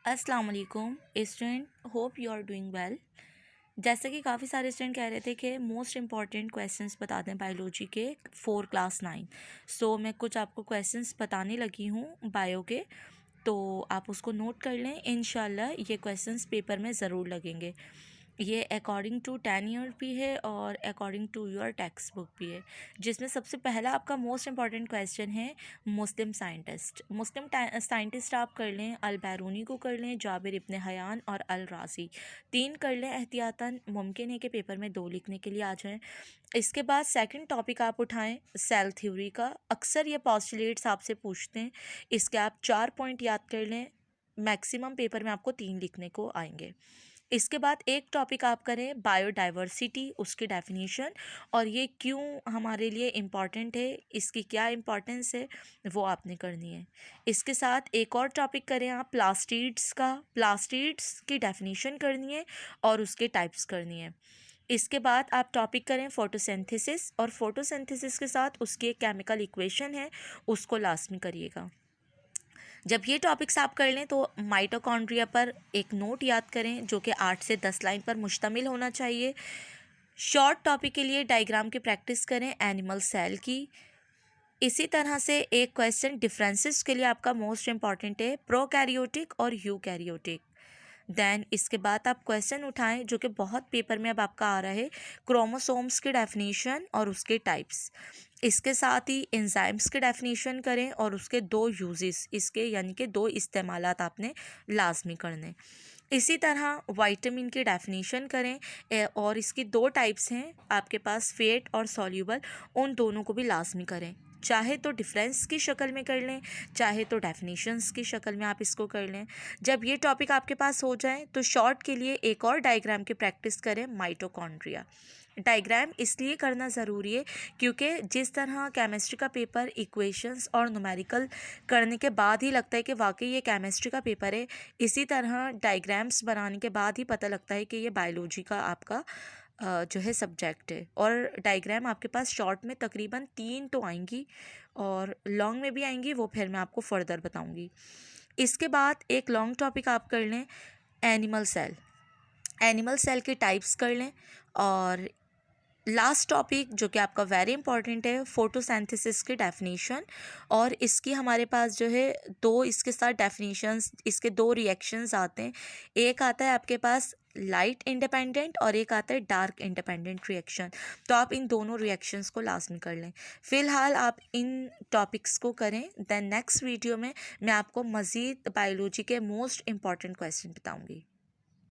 अस्सलाम वालेकुम student, hope you are doing well. जैसे कि काफ़ी सारे स्टूडेंट कह रहे थे कि मोस्ट इम्पॉर्टेंट क्वेश्चंस बता दें बायोलॉजी के फॉर क्लास 9। सो मैं कुछ आपको क्वेश्चंस बताने लगी हूँ बायो के, तो आप उसको नोट कर लें। इंशाल्लाह ये क्वेश्चंस पेपर में ज़रूर लगेंगे। ये अकॉर्डिंग टू 10 ईयर भी है और according to your text book भी है, जिसमें सबसे पहला आपका मोस्ट इंपॉर्टेंट क्वेश्चन है मुस्लिम साइंटिस्ट। मुस्लिम साइंटिस्ट आप कर लें, अल बैरूनी को कर लें, जाबिर इब्न हयान और अल राज़ी। 3 कर लें एहतियातन, मुमकिन है कि पेपर में 2 लिखने के लिए आ जाएं। इसके बाद सेकंड टॉपिक आप उठाएं सेल थ्योरी का। अक्सर ये पॉस्टुलेट्स आपसे पूछते हैं, इसके आप 4 पॉइंट याद कर लें। मैक्सिमम पेपर में आपको 3 लिखने को आएंगे। इसके बाद एक टॉपिक आप करें बायोडाइवर्सिटी, उसकी डेफिनेशन और ये क्यों हमारे लिए इम्पॉर्टेंट है, इसकी क्या इम्पॉर्टेंस है, वो आपने करनी है। इसके साथ एक और टॉपिक करें आप प्लास्टिड्स का। प्लास्टिड्स की डेफिनेशन करनी है और उसके टाइप्स करनी है। इसके बाद आप टॉपिक करें फोटोसिंथेसिस, और फोटोसिंथेसिस के साथ उसकी एक केमिकल इक्वेशन है, उसको लाजमी करिएगा। जब ये टॉपिक्स आप कर लें तो माइटोकॉन्ड्रिया पर एक नोट याद करें जो कि 8 से 10 लाइन पर मुश्तमिल होना चाहिए। शॉर्ट टॉपिक के लिए डायग्राम की प्रैक्टिस करें एनिमल सेल की। इसी तरह से एक क्वेश्चन डिफरेंसेस के लिए आपका मोस्ट इम्पॉर्टेंट है प्रोकैरियोटिक और यूकैरियोटिक। देन इसके बाद आप क्वेश्चन उठाएं जो कि बहुत पेपर में अब आपका आ रहा है, क्रोमोसोम्स की डेफिनेशन और उसके टाइप्स। इसके साथ ही एंजाइम्स की डेफिनेशन करें और उसके 2 यूजेस, इसके यानी कि 2 इस्तेमालात आपने लाजमी करने। इसी तरह विटामिन की डेफिनेशन करें और इसकी 2 टाइप्स हैं आपके पास, फेट और सॉल्यूबल, उन दोनों को भी लाजमी करें। चाहे तो डिफरेंस की शक्ल में कर लें, चाहे तो डेफिनेशंस की शक्ल में आप इसको कर लें। जब ये टॉपिक आपके पास हो जाए तो शॉर्ट के लिए एक और डायग्राम की प्रैक्टिस करें माइटोकॉन्ड्रिया। डायग्राम इसलिए करना ज़रूरी है क्योंकि जिस तरह केमिस्ट्री का पेपर इक्वेशंस और न्यूमेरिकल करने के बाद ही लगता है कि वाकई ये केमिस्ट्री का पेपर है, इसी तरह डायग्राम्स बनाने के बाद ही पता लगता है कि ये बायोलॉजी का आपका जो है सब्जेक्ट है। और डायग्राम आपके पास शॉर्ट में तकरीबन 3 तो आएंगी और लॉन्ग में भी आएंगी, वो फिर मैं आपको फर्दर बताऊंगी। इसके बाद एक लॉन्ग टॉपिक आप कर लें एनिमल सेल। एनिमल सेल के टाइप्स कर लें। और लास्ट टॉपिक जो कि आपका वेरी इंपॉर्टेंट है फोटोसिंथेसिस की डेफिनेशन, और इसकी हमारे पास जो है 2 इसके साथ डेफिनेशंस, इसके 2 रिएक्शंस आते हैं। एक आता है आपके पास लाइट इंडिपेंडेंट और एक आता है डार्क इंडिपेंडेंट रिएक्शन। तो आप इन दोनों रिएक्शंस को लाजमी कर लें। फ़िलहाल आप इन टॉपिक्स को करें, देन नेक्स्ट वीडियो में मैं आपको मज़ीद बायोलॉजी के मोस्ट इंपॉर्टेंट क्वेश्चन बताऊँगी।